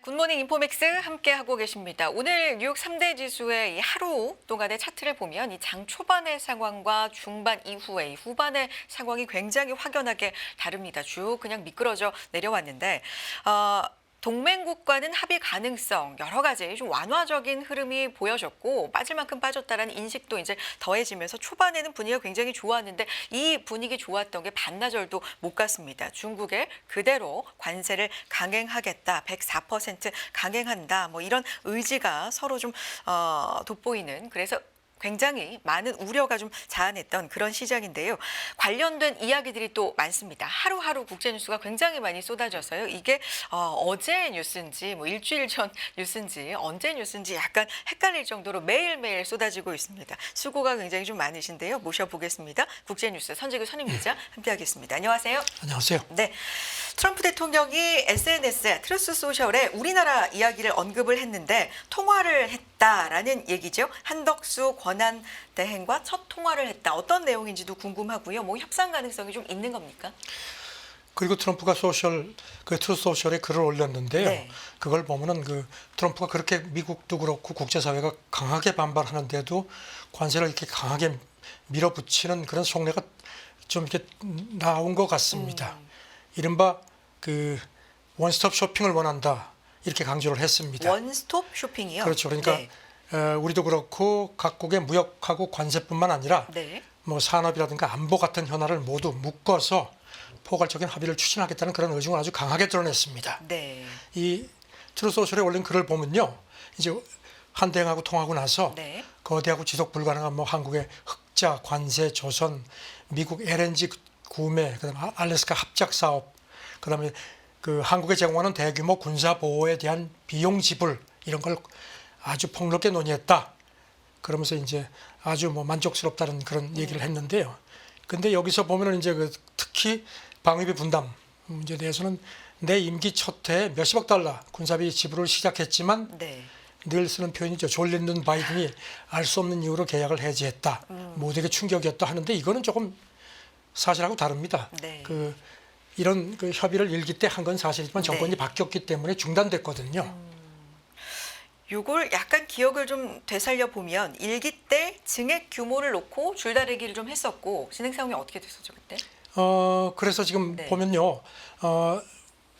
굿모닝 인포맥스 함께하고 계십니다. 오늘 뉴욕 3대 지수의 이 하루 동안의 차트를 보면 이 장 초반의 상황과 중반 이후의 후반의 상황이 굉장히 확연하게 다릅니다. 쭉 그냥 미끄러져 내려왔는데 동맹국과는 합의 가능성 여러 가지 좀 완화적인 흐름이 보여졌고 빠질 만큼 빠졌다라는 인식도 이제 더해지면서 초반에는 분위기가 굉장히 좋았는데 이 분위기 좋았던 게 반나절도 못 갔습니다. 중국에 그대로 관세를 강행하겠다, 104% 강행한다, 뭐 이런 의지가 서로 좀 돋보이는 그래서. 굉장히 많은 우려가 좀 자아냈던 그런 시장인데요. 관련된 이야기들이 또 많습니다. 하루하루 국제 뉴스가 굉장히 많이 쏟아져서요. 이게 어제 뉴스인지 뭐 일주일 전 뉴스인지 언제 뉴스인지 약간 헷갈릴 정도로 매일매일 쏟아지고 있습니다. 수고가 굉장히 좀 많으신데요. 모셔보겠습니다. 국제 뉴스 선재규 선임기자 함께하겠습니다. 안녕하세요. 안녕하세요. 네. 트럼프 대통령이 SNS에 트루스 소셜에 우리나라 이야기를 언급을 했는데 통화를 했다라는 얘기죠. 한덕수 권한 대행과 첫 통화를 했다. 어떤 내용인지도 궁금하고요. 뭐 협상 가능성이 좀 있는 겁니까? 그리고 트럼프가 트루스 소셜에 글을 올렸는데요. 네. 그걸 보면은 트럼프가 그렇게 미국도 그렇고 국제사회가 강하게 반발하는데도 관세를 이렇게 강하게 밀어붙이는 그런 속내가 좀 이렇게 나온 것 같습니다. 이른바 원스톱 쇼핑을 원한다 이렇게 강조를 했습니다. 원스톱 쇼핑이요? 그렇죠. 그러니까 네. 우리도 그렇고 각국의 무역하고 관세뿐만 아니라 네. 뭐 산업이라든가 안보 같은 현안을 모두 묶어서 포괄적인 합의를 추진하겠다는 그런 의중을 아주 강하게 드러냈습니다. 네. 이 트루소셜에 올린 글을 보면요, 이제 한 대행하고 통하고 나서 네. 거대하고 지속 불가능한 뭐 한국의 흑자, 관세, 조선, 미국 LNG 구매, 그다음에 알래스카 합작 사업, 그다음에 한국에 제공하는 대규모 군사 보호에 대한 비용 지불 이런 걸 아주 폭넓게 논의했다. 그러면서 이제 아주 뭐 만족스럽다는 그런 얘기를 했는데요. 근데 여기서 보면은 이제 특히 방위비 분담 문제에 대해서는 내 임기 첫 해에 몇십억 달러 군사비 지불을 시작했지만 네. 늘 쓰는 표현이죠. 졸린 눈 바이든이 알 수 없는 이유로 계약을 해지했다. 모두에게 충격이었다 하는데 이거는 조금 사실하고 다릅니다. 네. 이런 협의를 일기 때 한 건 사실이지만 정권이 네. 바뀌었기 때문에 중단됐거든요. 요걸 약간 기억을 좀 되살려 보면 일기 때 증액 규모를 놓고 줄다리기를 좀 했었고 진행 상황이 어떻게 됐었죠 그때? 그래서 지금 네. 보면요,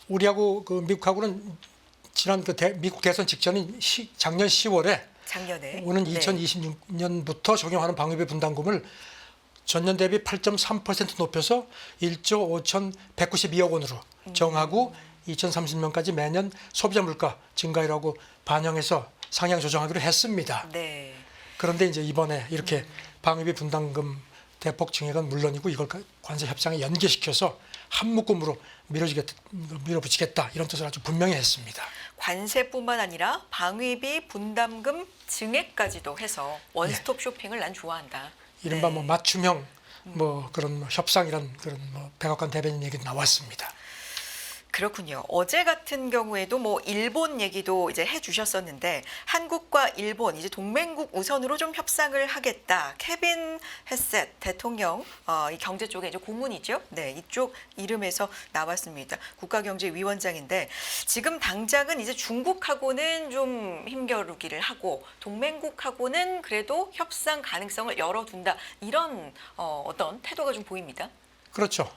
우리하고 미국하고는 지난 미국 대선 직전인 작년 10월에 작년에 오는 네. 2026년부터 적용하는 방위비 분담금을 전년 대비 8.3% 높여서 1조 5,192억 원으로 정하고 2030년까지 매년 소비자 물가 증가율하고 반영해서 상향 조정하기로 했습니다. 네. 그런데 이제 이번에 이렇게 방위비 분담금 대폭 증액은 물론이고 이걸 관세 협상에 연계시켜서 한 묶음으로 밀어붙이겠다 이런 뜻을 아주 분명히 했습니다. 관세뿐만 아니라 방위비 분담금 증액까지도 해서 원스톱 쇼핑을 난 좋아한다. 이른바 네. 뭐 맞춤형 뭐 그런 협상이란 그런 뭐 백악관 대변인 얘기도 나왔습니다. 그렇군요. 어제 같은 경우에도 뭐 일본 얘기도 이제 해주셨었는데 한국과 일본 이제 동맹국 우선으로 좀 협상을 하겠다. 케빈 헤셋 대통령 이 경제 쪽에 이제 고문이죠. 네, 이쪽 이름에서 나왔습니다. 국가경제위원장인데 지금 당장은 이제 중국하고는 좀 힘겨루기를 하고 동맹국하고는 그래도 협상 가능성을 열어둔다. 이런 어떤 태도가 좀 보입니다. 그렇죠.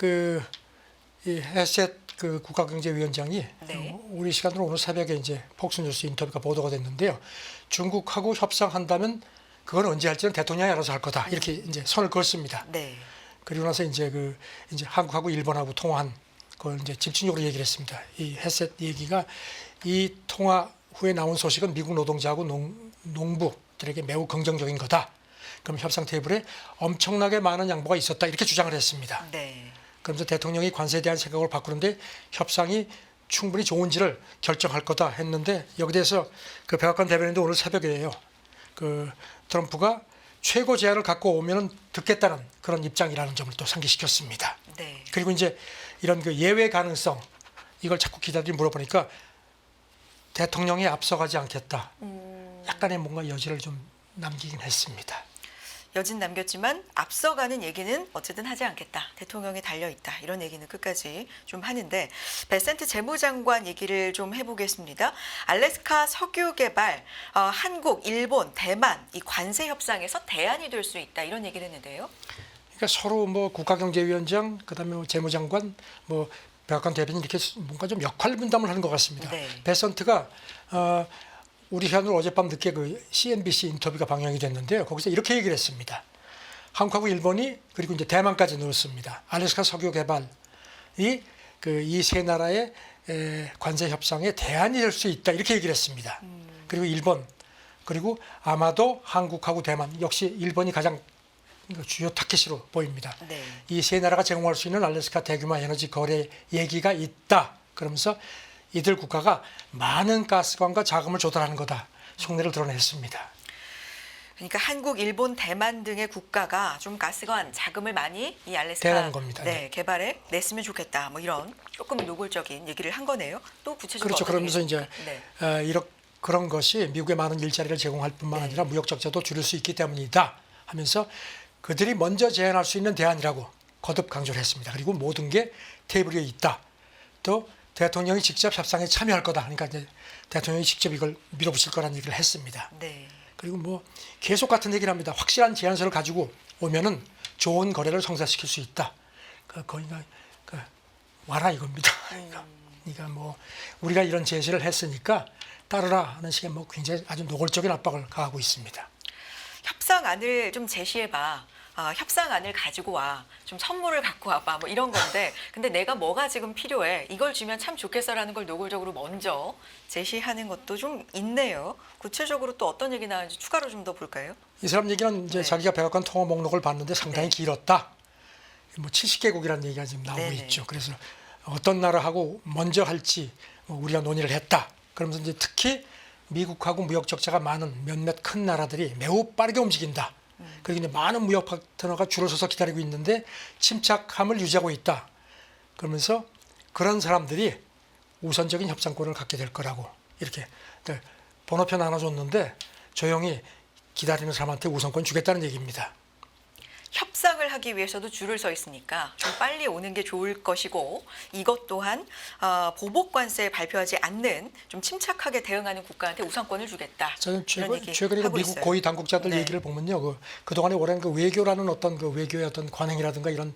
이 헤셋 국가경제위원장이 네. 우리 시간으로 오늘 새벽에 이제 폭스뉴스 인터뷰가 보도가 됐는데요. 중국하고 협상한다면 그건 언제 할지는 대통령이 알아서 할 거다. 이렇게 이제 선을 그었습니다. 네. 그리고 나서 이제 이제 한국하고 일본하고 통화한 걸 이제 집중적으로 얘기를 했습니다. 이 헤셋 얘기가 이 통화 후에 나온 소식은 미국 노동자하고 농부들에게 매우 긍정적인 거다. 그럼 협상 테이블에 엄청나게 많은 양보가 있었다. 이렇게 주장을 했습니다. 네. 그러면서 대통령이 관세에 대한 생각을 바꾸는데 협상이 충분히 좋은지를 결정할 거다 했는데 여기 대해서 백악관 대변인도 오늘 새벽에요. 트럼프가 최고 제안을 갖고 오면은 듣겠다는 그런 입장이라는 점을 또 상기시켰습니다. 네. 그리고 이제 이런 예외 가능성 이걸 자꾸 기자들이 물어보니까 대통령이 앞서가지 않겠다. 약간의 뭔가 여지를 좀 남기긴 했습니다. 여진 남겼지만 앞서가는 얘기는 어쨌든 하지 않겠다. 대통령이 달려있다. 이런 얘기는 끝까지 좀 하는데 베센트 재무장관 얘기를 좀 해보겠습니다. 알래스카 석유 개발, 한국, 일본, 대만 이 관세 협상에서 대안이 될 수 있다. 이런 얘기를 했는데요. 그러니까 서로 뭐 국가경제위원장, 그다음에 뭐 재무장관, 뭐 백악관 대변인 이렇게 뭔가 좀 역할 분담을 하는 것 같습니다. 네. 베센트가 우리 시간으로 어젯밤 늦게 그 CNBC 인터뷰가 방영이 됐는데요. 거기서 이렇게 얘기를 했습니다. 한국하고 일본이 그리고 이제 대만까지 넣었습니다. 알래스카 석유 개발이 이 세 나라의 관세 협상에 대안이 될 수 있다 이렇게 얘기를 했습니다. 그리고 일본 그리고 아마도 한국하고 대만 역시 일본이 가장 주요 타깃으로 보입니다. 네. 이 세 나라가 제공할 수 있는 알래스카 대규모 에너지 거래 얘기가 있다. 그러면서 이들 국가가 많은 가스관과 자금을 조달하는 거다. 속내를 드러냈습니다. 그러니까 한국, 일본, 대만 등의 국가가 좀 가스관 자금을 많이 이 알래스카 대라는 겁니다. 네, 개발에 냈으면 좋겠다. 뭐 이런 조금 노골적인 얘기를 한 거네요. 또 구체적으로 그렇죠. 어떤 그러면서 얘기입니까? 이제 네. 그런 것이 미국에 많은 일자리를 제공할 뿐만 아니라 무역 적자도 줄일 수 있기 때문이다 하면서 그들이 먼저 제안할 수 있는 대안이라고 거듭 강조를 했습니다. 그리고 모든 게 테이블 위에 있다. 또 대통령이 직접 협상에 참여할 거다. 그러니까 이제 대통령이 직접 이걸 밀어붙일 거라는 얘기를 했습니다. 네. 그리고 뭐 계속 같은 얘기를 합니다. 확실한 제안서를 가지고 오면은 좋은 거래를 성사시킬 수 있다. 거기가 와라 이겁니다. 그러니까 뭐 우리가 이런 제시를 했으니까 따르라 하는 식의 뭐 굉장히 아주 노골적인 압박을 가하고 있습니다. 협상안을 좀 제시해봐. 협상안을 가지고 와. 좀 선물을 갖고 와봐. 뭐 이런 건데. 근데 내가 뭐가 지금 필요해. 이걸 주면 참 좋겠어라는 걸 노골적으로 먼저 제시하는 것도 좀 있네요. 구체적으로 또 어떤 얘기 나왔는지 추가로 좀 더 볼까요? 이 사람 얘기는 이제 네. 자기가 백악관 통화 목록을 봤는데 상당히 네. 길었다. 뭐 70개국이라는 얘기가 지금 나오고 네네. 있죠. 그래서 어떤 나라하고 먼저 할지 우리가 논의를 했다. 그러면서 이제 특히 미국하고 무역 적자가 많은 몇몇 큰 나라들이 매우 빠르게 움직인다. 그리고 이제 많은 무역 파트너가 줄을 서서 기다리고 있는데 침착함을 유지하고 있다. 그러면서 그런 사람들이 우선적인 협상권을 갖게 될 거라고 이렇게 번호표 나눠줬는데 조용히 기다리는 사람한테 우선권 주겠다는 얘기입니다. 협상을 하기 위해서도 줄을 서 있으니까 좀 빨리 오는 게 좋을 것이고 이것 또한 보복 관세 발표하지 않는 좀 침착하게 대응하는 국가한테 우선권을 주겠다. 저는 이런 얘기 최근에 하고 미국 있어요. 고위 당국자들 네. 얘기를 보면요, 그동안에 오랜 그 외교라는 어떤 그 외교의 어떤 관행이라든가 이런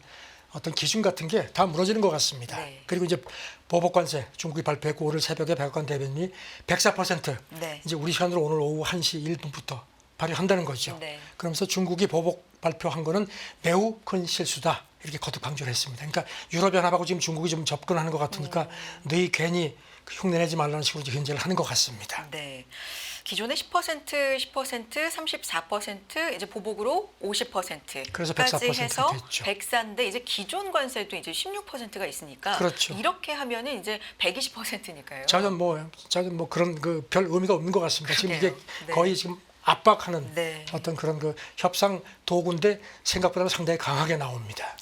어떤 기준 같은 게 다 무너지는 것 같습니다. 네. 그리고 이제 보복 관세 중국이 발표했고 오늘 새벽에 백악관 대변인이 104% 네. 이제 우리 시간으로 오늘 오후 1시 1분부터 발효한다는 거죠. 네. 그러면서 중국이 보복 발표한 거는 매우 큰 실수다 이렇게 거듭 강조를 했습니다. 그러니까 유럽연합하고 지금 중국이 좀 접근하는 것 같으니까 너희 괜히 흉내내지 말라는 식으로 견제를 하는 것 같습니다. 네. 기존에 10%, 34% 이제 보복으로 50%까지 그래서 104% 해서 됐죠. 104인데 이제 기존 관세도 이제 16%가 있으니까 그렇죠. 이렇게 하면은 이제 120%니까요. 저는 뭐 그런 그 별 의미가 없는 것 같습니다. 지금 이게 그러게요. 네. 거의 지금 압박하는 네. 어떤 그런 그 협상 도구인데 생각보다 상당히 강하게 나옵니다.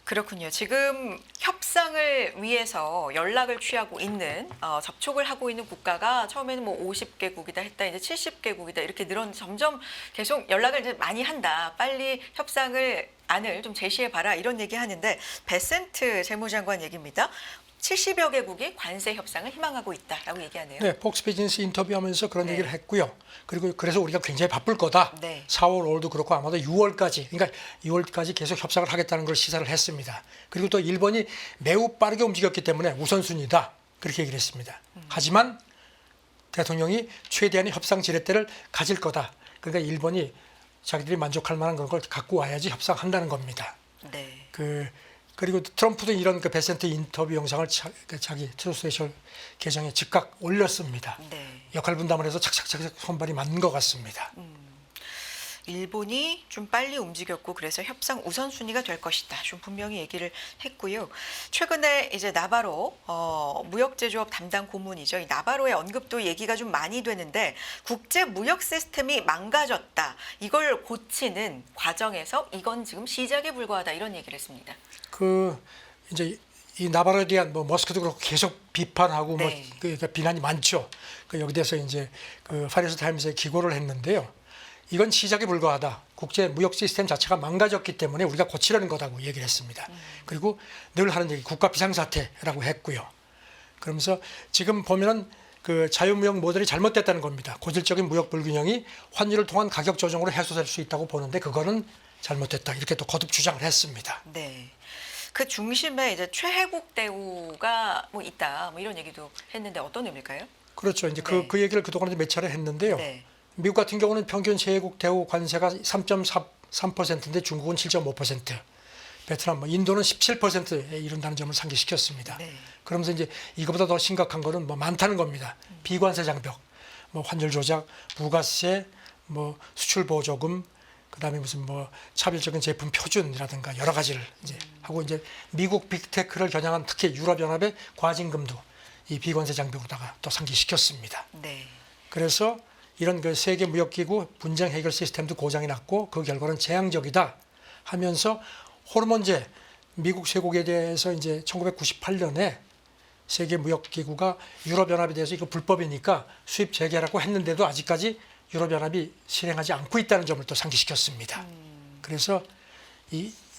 그렇군요. 지금 협상을 위해서 연락을 취하고 있는 접촉을 하고 있는 국가가 처음에는 뭐 50개국이다 했다 이제 70개국이다 이렇게 늘었는데 점점 계속 연락을 이제 많이 한다. 빨리 협상을 안을 좀 제시해 봐라 이런 얘기 하는데 베센트 재무장관 얘기입니다. 70여 개국이 관세 협상을 희망하고 있다라고 얘기하네요. 네, 폭스 비즈니스 인터뷰하면서 그런 네. 얘기를 했고요. 그리고 그래서 우리가 굉장히 바쁠 거다. 네. 4월, 5월도 그렇고 아마도 6월까지, 그러니까 6월까지 계속 협상을 하겠다는 걸 시사를 했습니다. 그리고 또 일본이 매우 빠르게 움직였기 때문에 우선순위다. 그렇게 얘기를 했습니다. 하지만 대통령이 최대한의 협상 지렛대를 가질 거다. 그러니까 일본이 자기들이 만족할 만한 그런 걸 갖고 와야지 협상한다는 겁니다. 네. 그리고 트럼프도 이런 그 베센트 인터뷰 영상을 자기 트루스소셜 계정에 즉각 올렸습니다. 네. 역할 분담을 해서 착착착 손발이 맞는 것 같습니다. 일본이 좀 빨리 움직였고 그래서 협상 우선순위가 될 것이다. 좀 분명히 얘기를 했고요. 최근에 이제 나바로 무역제조업 담당 고문이죠. 이 나바로의 언급도 얘기가 좀 많이 되는데 국제 무역 시스템이 망가졌다. 이걸 고치는 과정에서 이건 지금 시작에 불과하다. 이런 얘기를 했습니다. 이제 이 나바로에 대한 뭐 머스크도 그렇고 계속 비판하고 네. 비난이 많죠. 여기 대해서 이제 그 파리스 타임스에 기고를 했는데요. 이건 시작에 불과하다. 국제 무역 시스템 자체가 망가졌기 때문에 우리가 고치려는 거다고 얘기를 했습니다. 그리고 늘 하는 얘기 국가 비상사태라고 했고요. 그러면서 지금 보면은 그 자유무역 모델이 잘못됐다는 겁니다. 고질적인 무역 불균형이 환율을 통한 가격 조정으로 해소될 수 있다고 보는데 그거는 잘못됐다. 이렇게 또 거듭 주장을 했습니다. 네. 그 중심에 이제 최혜국 대우가 뭐 있다. 뭐 이런 얘기도 했는데 어떤 의미일까요? 그렇죠. 이제 네. 그 얘기를 그동안에 몇 차례 했는데요. 네. 미국 같은 경우는 평균 최혜국 대우 관세가 3.3%인데 중국은 7.5%, 베트남, 뭐 인도는 17%에 이른다는 점을 상기시켰습니다. 네. 그러면서 이제 이거보다 더 심각한 거는 뭐 많다는 겁니다. 비관세 장벽, 뭐 환율 조작, 부가세, 뭐 수출 보조금, 그다음에 무슨 뭐 차별적인 제품 표준이라든가 여러 가지를 이제 하고 이제 미국 빅테크를 겨냥한 특히 유럽연합의 과징금도 이 비관세 장벽으로다가 또 상기시켰습니다. 네. 그래서 이런 그 세계 무역기구 분쟁 해결 시스템도 고장이 났고 그 결과는 재앙적이다 하면서 호르몬제 미국 쇠고기에 대해서 이제 1998년에 세계 무역기구가 유럽연합에 대해서 이거 불법이니까 수입 재개라고 했는데도 아직까지 유럽연합이 실행하지 않고 있다는 점을 또 상기시켰습니다. 그래서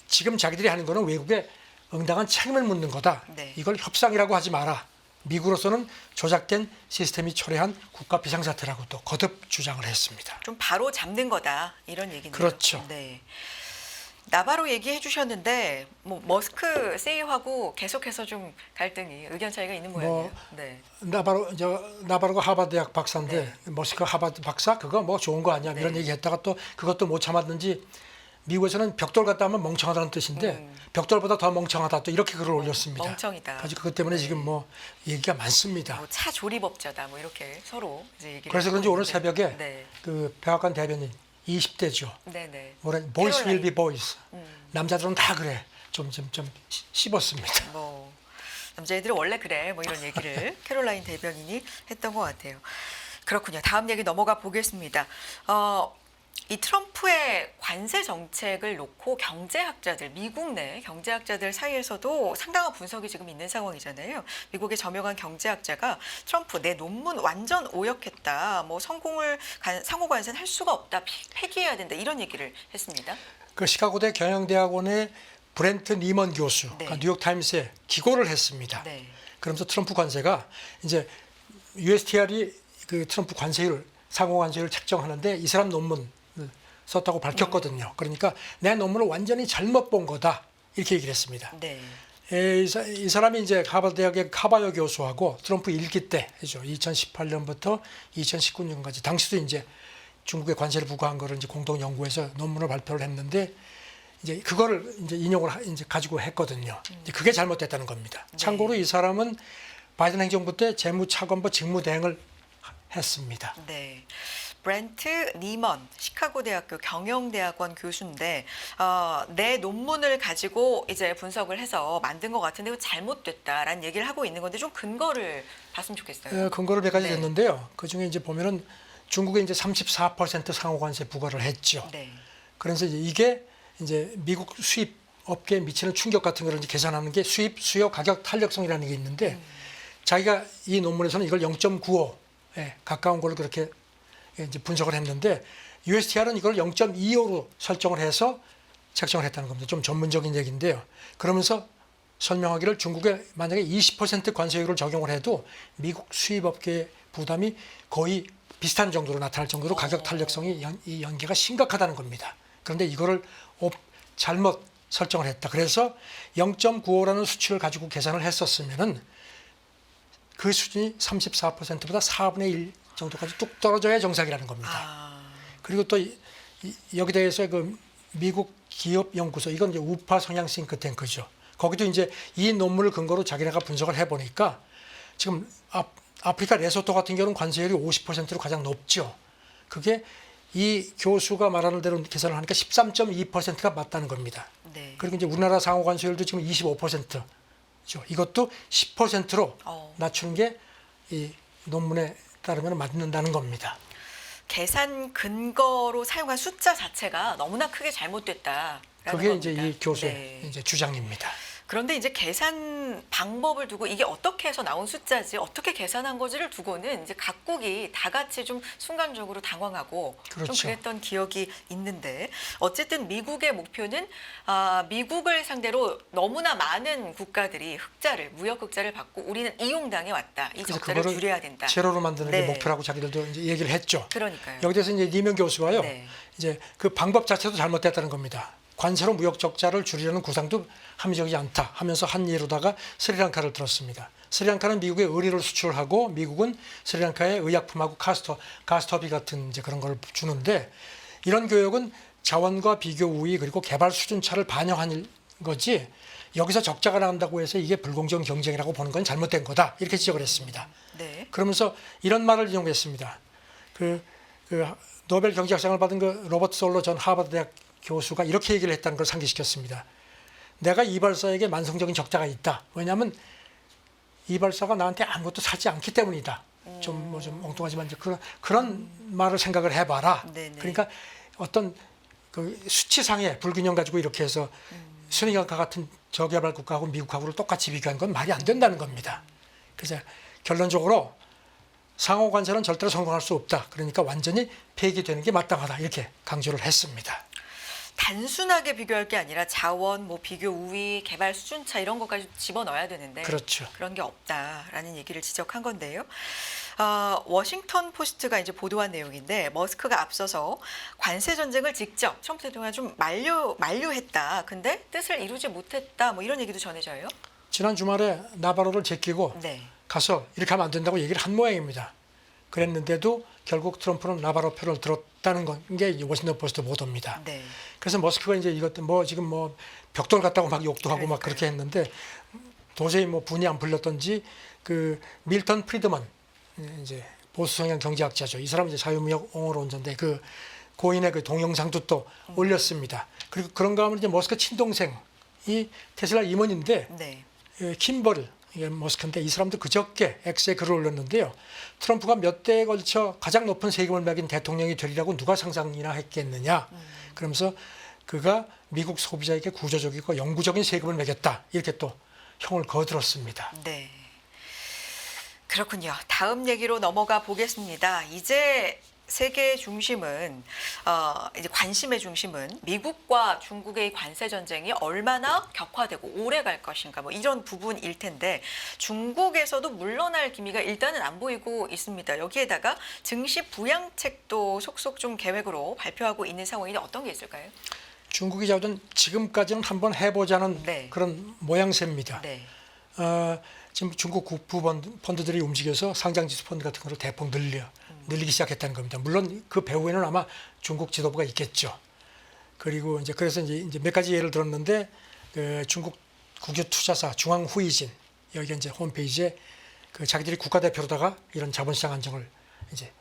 지금 자기들이 하는 거는 외국에 응당한 책임을 묻는 거다. 네. 이걸 협상이라고 하지 마라. 미국으로서는 조작된 시스템이 초래한 국가 비상사태라고 또 거듭 주장을 했습니다. 좀 바로 잡는 거다 이런 얘기네요. 그렇죠. 네. 나바로 얘기해 주셨는데 뭐 머스크 CEO하고 계속해서 좀 갈등이 의견 차이가 있는 모양이에요. 네. 나바로가 하버드 대학 박사인데 머스크 하버드 박사 그거 뭐 좋은 거 아니야 이런 얘기 했다가 또 그것도 못 참았는지 미국에서는 벽돌 갖다 하면 멍청하다는 뜻인데 벽돌보다 더 멍청하다 또 이렇게 글을 올렸습니다. 멍청이다. 아주 그것 때문에 지금 뭐 얘기가 많습니다. 뭐 차 조립업자다 뭐 이렇게 서로 이제 얘기를 그래서 그런지 하고 오늘 있는데. 새벽에 네. 그 백악관 대변인 20대죠. 네네. boys will be 캐롤라인. boys. 남자들은 다 그래. 좀 씹었습니다. 뭐 남자애들은 원래 그래 뭐 이런 얘기를 캐롤라인 대변인이 했던 것 같아요. 그렇군요. 다음 얘기 넘어가 보겠습니다. 이 트럼프의 관세 정책을 놓고 경제학자들, 미국 내 경제학자들 사이에서도 상당한 분석이 지금 있는 상황이잖아요. 미국의 저명한 경제학자가 트럼프 내 논문 완전 오역했다. 뭐 상호 관세는 할 수가 없다. 폐기해야 된다. 이런 얘기를 했습니다. 그 시카고대 경영대학원의 브렌트 니먼 교수가 네. 뉴욕타임스에 기고를 했습니다. 네. 그러면서 트럼프 관세가 이제 USTR이 그 트럼프 관세율, 상호 관세율을 책정하는데 이 사람 논문을 썼다고 밝혔거든요. 그러니까 내 논문을 완전히 잘못 본 거다 이렇게 얘기를 했습니다. 네. 이 사람이 이제 하버드 대학의 카바요 교수하고 트럼프 1기 때죠. 2018년부터 2019년까지 당시도 이제 중국에 관세를 부과한 거를 이제 공동 연구해서 논문을 발표를 했는데 이제 그거를 이제 인용을 이제 가지고 했거든요. 이제 그게 잘못됐다는 겁니다. 네. 참고로 이 사람은 바이든 행정부 때 재무차관보 직무대행을 했습니다. 네. 브렌트 니먼 시카고대학교 경영대학원 교수인데 내 논문을 가지고 이제 분석을 해서 만든 것 같은데 이거 잘못됐다라는 얘기를 하고 있는 건데 좀 근거를 봤으면 좋겠어요. 근거를 몇 가지 네. 냈는데요. 그 중에 이제 보면은 중국에 이제 34% 상호관세 부과를 했죠. 네. 그래서 이게 이제 미국 수입 업계에 미치는 충격 같은 걸 이제 계산하는 게 수입 수요 가격 탄력성이라는 게 있는데 자기가 이 논문에서는 이걸 0.95에 가까운 걸로 그렇게 이제 분석을 했는데 USTR은 이걸 0.25로 설정을 해서 책정을 했다는 겁니다. 좀 전문적인 얘기인데요. 그러면서 설명하기를 중국에 만약에 20% 관세율을 적용을 해도 미국 수입업계의 부담이 거의 비슷한 정도로 나타날 정도로 가격 탄력성이 이 연계가 심각하다는 겁니다. 그런데 이거를 잘못 설정을 했다. 그래서 0.95라는 수치를 가지고 계산을 했었으면은 그 수준이 34%보다 4분의 1 정도까지 뚝 떨어져야 정상이라는 겁니다. 그리고 또 여기 대해서 그 미국 기업 연구소 이건 이제 우파 성향 싱크탱크죠. 거기도 이제 이 논문을 근거로 자기네가 분석을 해보니까 지금 아프리카 레소토 같은 경우는 관세율이 50%로 가장 높죠. 그게 이 교수가 말하는 대로 계산을 하니까 13.2%가 맞다는 겁니다. 네. 그리고 이제 우리나라 상호 관세율도 지금 25%죠. 이것도 10%로 낮추는 게 이 논문에 따르면 맞는다는 겁니다. 계산 근거로 사용한 숫자 자체가 너무나 크게 잘못됐다. 그게 이제 이 교수의 네. 이제 주장입니다. 그런데 이제 계산 방법을 두고 이게 어떻게 해서 나온 숫자지 어떻게 계산한 거지를 두고는 이제 각국이 다 같이 좀 순간적으로 당황하고 그렇죠. 좀 그랬던 기억이 있는데 어쨌든 미국의 목표는 미국을 상대로 너무나 많은 국가들이 무역 흑자를 받고 우리는 이용당해 왔다. 이 그래서 적자를 그거를 줄여야 된다. 제로로 만드는 게 네. 목표라고 자기들도 이제 얘기를 했죠. 그러니까요. 여기 대해서 이제 리명 교수가요. 네. 이제 그 방법 자체도 잘못됐다는 겁니다. 관세로 무역 적자를 줄이려는 구상도 합리적이지 않다 하면서 한 예로다가 스리랑카를 들었습니다. 스리랑카는 미국에 의류를 수출하고 미국은 스리랑카에 의약품하고 가스터비 같은 이제 그런 걸 주는데 이런 교역은 자원과 비교 우위 그리고 개발 수준 차를 반영한 거지 여기서 적자가 나온다고 해서 이게 불공정 경쟁이라고 보는 건 잘못된 거다 이렇게 지적을 했습니다. 네. 그러면서 이런 말을 이용했습니다. 그 노벨 경제학상을 받은 그 로버트 솔로 전 하버드 대학 교수가 이렇게 얘기를 했다는 걸 상기시켰습니다. 내가 이발사에게 만성적인 적자가 있다. 왜냐하면 이발사가 나한테 아무것도 사지 않기 때문이다. 좀 엉뚱하지만 이제 그런 말을 생각을 해봐라. 네네. 그러니까 어떤 그 수치상의 불균형 가지고 이렇게 해서 스리랑카 같은 저개발 국가하고 미국하고를 똑같이 비교한 건 말이 안 된다는 겁니다. 그래서 결론적으로 상호 관세는 절대로 성공할 수 없다. 그러니까 완전히 폐기되는 게 마땅하다. 이렇게 강조를 했습니다. 단순하게 비교할 게 아니라 자원, 비교 우위, 개발 수준차 이런 것까지 집어넣어야 되는데 그렇죠. 그런 게 없다라는 얘기를 지적한 건데요. 워싱턴 포스트가 이제 보도한 내용인데 머스크가 앞서서 관세 전쟁을 직접 트럼프 대통령이 좀 만류했다. 근데 뜻을 이루지 못했다. 이런 얘기도 전해져요. 지난 주말에 나바로를 제끼고 네. 가서 이렇게 하면 안 된다고 얘기를 한 모양입니다. 그랬는데도 결국 트럼프는 나바로 표를 들었다는 건 게 워싱턴 포스트 보도입니다. 네. 그래서 머스크가 이제 이것도 지금 벽돌 같다고 막 욕도 하고 막 그렇게 했는데 도저히 분이 안 풀렸던지 그 밀턴 프리드먼 이제 보수 성향 경제학자죠. 이 사람 이제 자유무역 옹호론자인데 그 고인의 그 동영상도 또 올렸습니다. 그리고 그런가 하면 이제 머스크 친동생이 테슬라 임원인데 네. 킴버를 이게 머스크인데 이 사람도 그저께 X에 글을 올렸는데요. 트럼프가 몇 대에 걸쳐 가장 높은 세금을 매긴 대통령이 되리라고 누가 상상이나 했겠느냐. 그러면서 그가 미국 소비자에게 구조적이고 영구적인 세금을 매겼다. 이렇게 또 형을 거들었습니다. 네. 그렇군요. 다음 얘기로 넘어가 보겠습니다. 이제 세계의 중심은 이제 관심의 중심은 미국과 중국의 관세 전쟁이 얼마나 격화되고 오래 갈 것인가 이런 부분일 텐데 중국에서도 물러날 기미가 일단은 안 보이고 있습니다. 여기에다가 증시 부양책도 속속 좀 계획으로 발표하고 있는 상황인데 어떤 게 있을까요? 중국이 잡은 지금까지는 한번 해보자는 네. 그런 모양새입니다. 네. 지금 중국 국부 펀드들이 움직여서 상장지수 펀드 같은 거를 대폭 늘리기 시작했다는 겁니다. 물론 그 배후에는 아마 중국 지도부가 있겠죠. 그리고 그래서 이제 몇 가지 예를 들었는데 그 중국 국유 투자사 중앙후이진 여기 이제 홈페이지에 그 자기들이 국가대표로다가 이런 자본시장 안정을 이제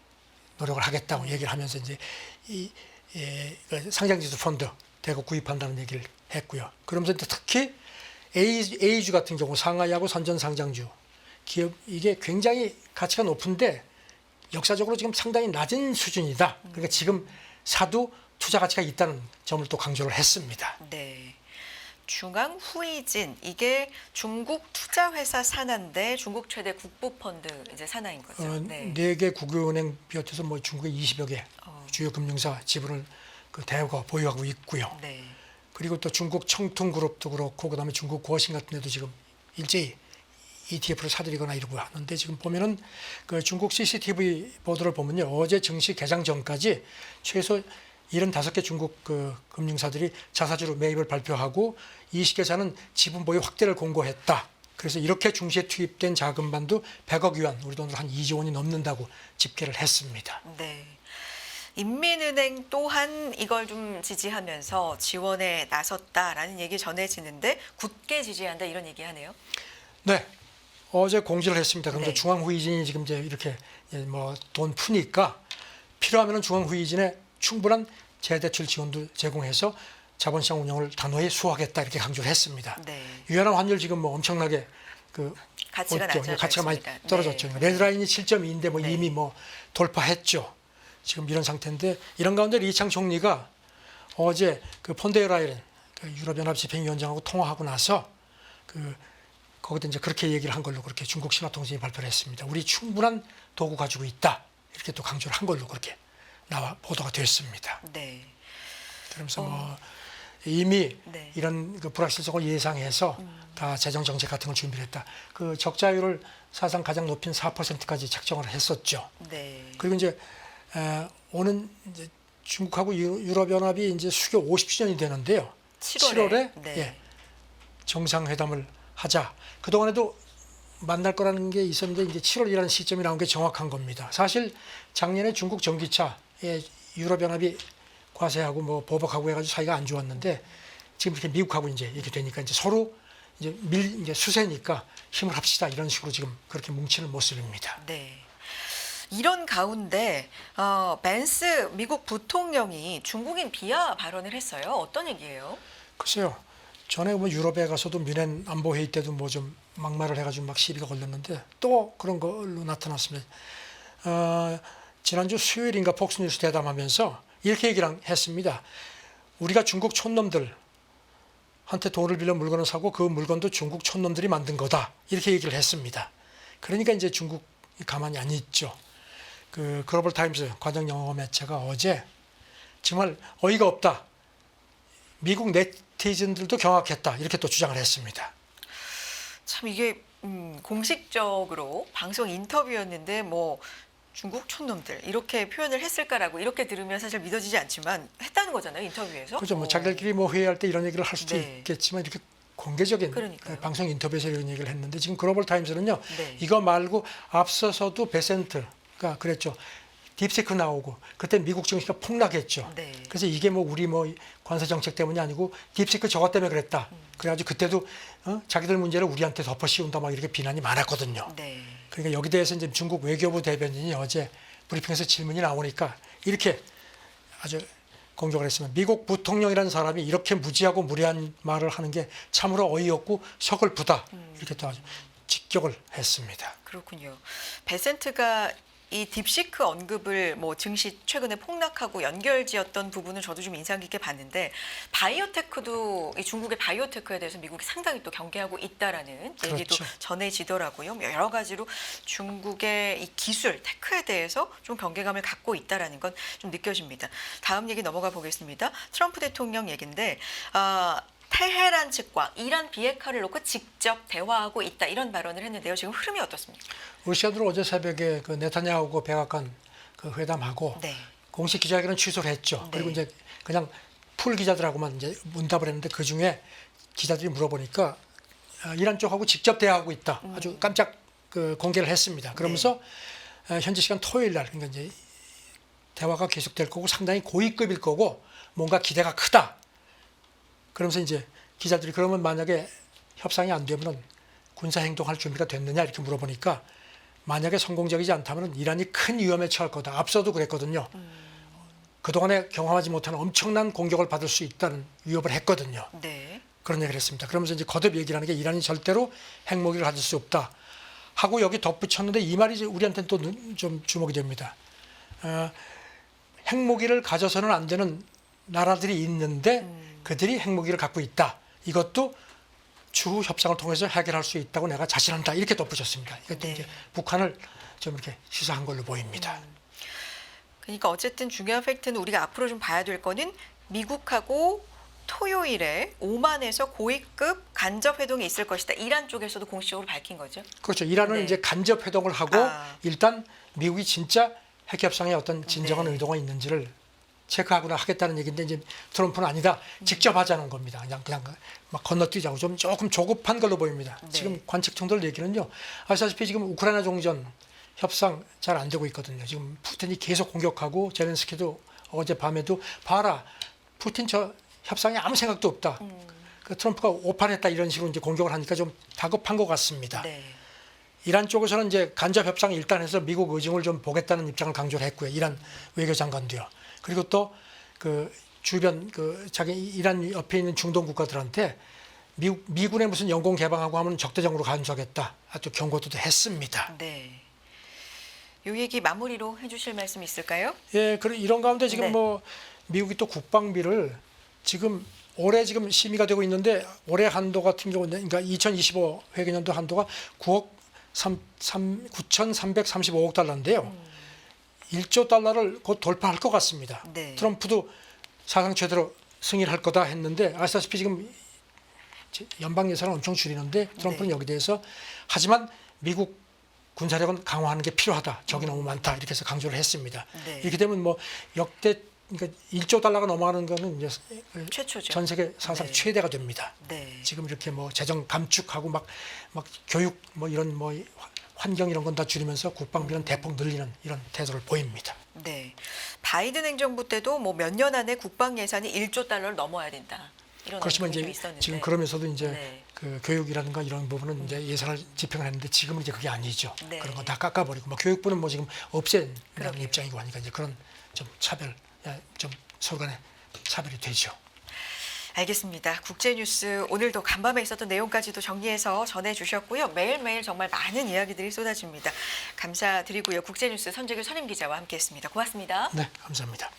노력을 하겠다고 얘기를 하면서 이제 그 상장지수 펀드 대거 구입한다는 얘기를 했고요. 그러면서 특히 A주 같은 경우 상하이하고 선전 상장주 기업 이게 굉장히 가치가 높은데 역사적으로 지금 상당히 낮은 수준이다. 그러니까 지금 사도 투자 가치가 있다는 점을 또 강조를 했습니다. 네. 중앙후이진 이게 중국 투자회사 산하인데 중국 최대 국부펀드 이제 산하인 거죠. 네. 4개 국유은행 비롯해서 중국의 20여 개 주요 금융사 지분을 대거 보유하고 있고요. 네. 그리고 또 중국 청퉁그룹도 그렇고 그다음에 중국 고신 같은 데도 지금 일제히 ETF를 사들이거나 이러고 하는데 지금 보면은 그 중국 CCTV 보도를 보면요. 어제 증시 개장 전까지 최소 75개 중국 그 금융사들이 자사주로 매입을 발표하고 이 시기에서는 지분 보유 확대를 공고했다. 그래서 이렇게 중시에 투입된 자금반도 100억 위안, 우리 돈으로 한 2조 원이 넘는다고 집계를 했습니다. 네. 인민은행 또한 이걸 좀 지지하면서 지원에 나섰다라는 얘기 전해지는데 굳게 지지한다 이런 얘기하네요. 네, 어제 공지를 했습니다. 그런데 네. 중앙후이진이 지금 이제 이렇게 돈 푸니까 필요하면은 중앙후이진에 충분한 재대출 지원도 제공해서 자본시장 운영을 단호히 수호하겠다 이렇게 강조를 했습니다. 네. 위안화 환율 지금 엄청나게 가치가 없죠. 낮아져 가치가 많이 있습니다. 떨어졌죠. 네. 레드라인이 7.2인데 네. 이미 돌파했죠. 지금 이런 상태인데 이런 가운데 리창 총리가 어제 그 폰데라이렌 유럽연합 집행위원장하고 통화하고 나서 거기다 이제 그렇게 얘기를 한 걸로 그렇게 중국 신화통신이 발표를 했습니다. 우리 충분한 도구 가지고 있다. 이렇게 또 강조를 한 걸로 그렇게 나와 보도가 됐습니다. 네. 그러면서 뭐 이미 네. 이런 그 불확실성을 예상해서 다 재정 정책 같은 걸 준비를 했다. 그 적자율을 사상 가장 높인 4%까지 책정을 했었죠. 네. 그리고 이제 오는 이제 중국하고 유럽연합이 이제 수교 50주년이 되는데요. 7월에 네. 예, 정상회담을 하자. 그 동안에도 만날 거라는 게 있었는데 이제 7월이라는 시점이 나온 게 정확한 겁니다. 사실 작년에 중국 전기차에 유럽연합이 과세하고 뭐 보복하고 해가지고 사이가 안 좋았는데 지금 이렇게 미국하고 이제 이렇게 되니까 이제 서로 이제 수세니까 힘을 합시다 이런 식으로 지금 그렇게 뭉치는 모습입니다. 네. 이런 가운데 벤스 미국 부통령이 중국인 비하 발언을 했어요. 어떤 얘기예요? 글쎄요. 전에 뭐 유럽에 가서도 뮌헨 안보 회의 때도 뭐 좀 막말을 해가지고 막 시비가 걸렸는데 또 그런 걸로 나타났습니다. 지난주 수요일인가 폭스뉴스 대담하면서 이렇게 얘기를 했습니다. 우리가 중국 촌놈들한테 돈을 빌려 물건을 사고 그 물건도 중국 촌놈들이 만든 거다. 이렇게 얘기를 했습니다. 그러니까 이제 중국이 가만히 안 있죠. 그 글로벌 타임스 관영 영어 매체가 어제 정말 어이가 없다. 미국 네티즌들도 경악했다. 이렇게 또 주장을 했습니다. 참 이게 공식적으로 방송 인터뷰였는데 뭐 중국 촌놈들 이렇게 표현을 했을까라고 이렇게 들으면 사실 믿어지지 않지만 했다는 거잖아요. 인터뷰에서. 그렇죠. 뭐 자기들끼리 뭐 회의할 때 이런 얘기를 할 수도 네. 있겠지만 이렇게 공개적인 그러니까요. 방송 인터뷰에서 이런 얘기를 했는데 지금 글로벌 타임스는요. 네. 이거 말고 앞서서도 베센트가 그랬죠. 딥시크 나오고 그때 미국 증시가 폭락했죠. 네. 그래서 이게 뭐 우리 뭐 관세 정책 때문이 아니고 딥시크 저것 때문에 그랬다. 그래가지고 그때도 자기들 문제를 우리한테 덮어 씌운다 막 이렇게 비난이 많았거든요. 네. 그러니까 여기 대해서 이제 중국 외교부 대변인이 어제 브리핑에서 질문이 나오니까 이렇게 아주 공격을 했습니다. 미국 부통령이라는 사람이 이렇게 무지하고 무례한 말을 하는 게 참으로 어이없고 서글프다. 이렇게 또 아주 직격을 했습니다. 그렇군요. 베센트가 이 딥시크 언급을 뭐 증시 최근에 폭락하고 연결지었던 부분은 저도 좀 인상 깊게 봤는데 바이오테크도 이 중국의 바이오테크에 대해서 미국이 상당히 또 경계하고 있다라는 얘기도 그렇죠. 전해지더라고요. 여러 가지로 중국의 이 기술 테크에 대해서 좀 경계감을 갖고 있다라는 건 좀 느껴집니다. 다음 얘기 넘어가 보겠습니다. 트럼프 대통령 얘기인데 테헤란 측과 이란 비핵화를 놓고 직접 대화하고 있다 이런 발언을 했는데요. 지금 흐름이 어떻습니까? 러시아도 어제 새벽에 그 네타냐후하고 백악관 그 회담하고 네. 공식 기자회견은 취소를 했죠. 네. 그리고 이제 그냥 풀 기자들하고만 이제 문답을 했는데 그 중에 기자들이 물어보니까 이란 쪽하고 직접 대화하고 있다. 아주 깜짝 그 공개를 했습니다. 그러면서 현지 시간 토요일 날 그러니까 이제 대화가 계속될 거고 상당히 고위급일 거고 뭔가 기대가 크다. 그러면서 이제 기자들이 그러면 만약에 협상이 안 되면은 군사 행동할 준비가 됐느냐 이렇게 물어보니까 만약에 성공적이지 않다면 이란이 큰 위험에 처할 거다. 앞서도 그랬거든요. 그동안에 경험하지 못한 엄청난 공격을 받을 수 있다는 위협을 했거든요. 네. 그런 얘기를 했습니다. 그러면서 이제 거듭 얘기를 하는 게 이란이 절대로 핵무기를 가질 수 없다. 하고 여기 덧붙였는데 이 말이 이제 우리한테는 또 좀 주목이 됩니다. 핵무기를 가져서는 안 되는 나라들이 있는데 그들이 핵무기를 갖고 있다. 이것도 추후 협상을 통해서 해결할 수 있다고 내가 자신한다. 이렇게 덧붙였습니다. 이것도 네. 이제 북한을 좀 이렇게 시사한 걸로 보입니다. 그러니까 어쨌든 중요한 팩트는 우리가 앞으로 좀 봐야 될 거는 미국하고 토요일에 오만에서 고위급 간접 회동이 있을 것이다. 이란 쪽에서도 공식적으로 밝힌 거죠. 그렇죠. 이란은 네. 이제 간접 회동을 하고 일단 미국이 진짜 핵협상에 어떤 진정한 네. 의도가 있는지를 체크하거나 하겠다는 얘기인데 이제 트럼프는 아니다. 직접 하자는 겁니다. 그냥 막 건너뛰자고 좀 조금 조급한 걸로 보입니다. 네. 지금 관측청들 얘기는요. 아시다시피 지금 우크라이나 종전 협상 잘 안 되고 있거든요. 지금 푸틴이 계속 공격하고 제렌스키도 어젯밤에도 봐라. 푸틴 저 협상에 아무 생각도 없다. 그 트럼프가 오판했다 이런 식으로 이제 공격을 하니까 좀 다급한 것 같습니다. 네. 이란 쪽에서는 이제 간접 협상 일단 해서 미국 의중을 좀 보겠다는 입장을 강조를 했고요. 이란 외교장관도요. 그리고 또 그 주변 그 자기 이란 옆에 있는 중동 국가들한테 미군의 무슨 영공 개방하고 하면 적대적으로 간수하겠다. 또 경고도 했습니다. 네. 요 얘기 마무리로 해주실 말씀 있을까요? 예, 그리고 이런 가운데 지금 네. 뭐 미국이 또 국방비를 지금 올해 지금 심의가 되고 있는데 올해 한도 같은 경우는 그러니까 2025 회계년도 한도가 9,335억 달러인데요. 1조 달러를 곧 돌파할 것 같습니다. 네. 트럼프도 사상 최대로 승인을 할 거다 했는데 아시다시피 지금 연방 예산을 엄청 줄이는데 트럼프는 네. 여기 대해서 하지만 미국 군사력은 강화하는 게 필요하다. 적이 너무 많다. 이렇게 해서 강조를 했습니다. 네. 이렇게 되면 뭐 역대 그러니까 1조 달러가 넘어가는 거는 이제 최초죠. 전 세계 사상 네. 최대가 됩니다. 네. 지금 이렇게 뭐 재정 감축하고 막 교육 뭐 이런 뭐 환경 이런 건 다 줄이면서 국방비는 대폭 늘리는 이런 태도를 보입니다. 네. 바이든 행정부 때도 뭐 몇 년 안에 국방 예산이 1조 달러를 넘어야 된다. 이런 그렇지만 언급이 좀 이제 있었는데. 지금 그러면서도 이제 네. 그 교육이라든가 이런 부분은 이제 예산을 집행을 했는데 지금은 이제 그게 아니죠. 네. 그런 거 다 깎아버리고 뭐 교육부는 뭐 지금 없앤다는 그러게요. 입장이고 하니까 이제 그런 좀 차별, 좀 서로 간에 차별이 되죠. 알겠습니다. 국제뉴스 오늘도 간밤에 있었던 내용까지도 정리해서 전해주셨고요. 매일매일 정말 많은 이야기들이 쏟아집니다. 감사드리고요. 국제뉴스 선재규 선임기자와 함께했습니다. 고맙습니다. 네, 감사합니다.